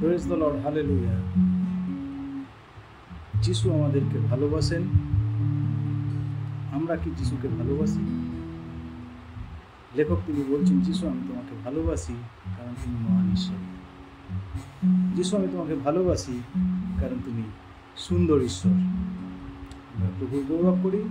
Praise the Lord, hallelujah. যিশু আমাদেরকে ভালোবাসেন। আমরা কি যিশুকে ভালোবাসি? লেখক তিনি বলছেন, যিশু আমি তোমাকে ভালোবাসি কারণ তুমি মহান ঈশ্বর। যিশু আমি তোমাকে ভালোবাসি কারণ তুমি সুন্দর ঈশ্বর। আমরা প্রভুর গৌরব করি।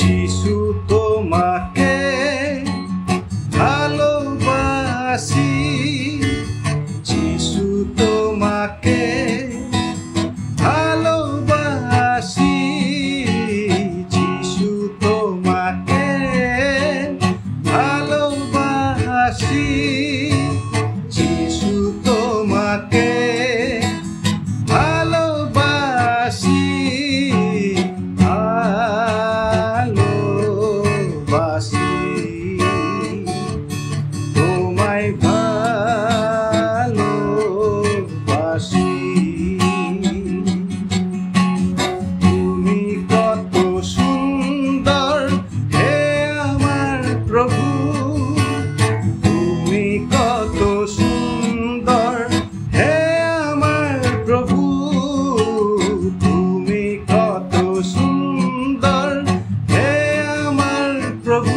যিশু তোমাকে ভালোবাসি, যিশু তোমাকে ভালোবাসি, যিশু তোমাকে ভালোবাসি, যিশু তোমাকে ভালোবাসি, ভালোবাসি, তোমায় ভালোবাসি। তুমি কত সুন্দর হে আমার প্রভু, তুমি কত সুন্দর হে আমার প্রভু, তুমি কত সুন্দর হে আমার প্রভু।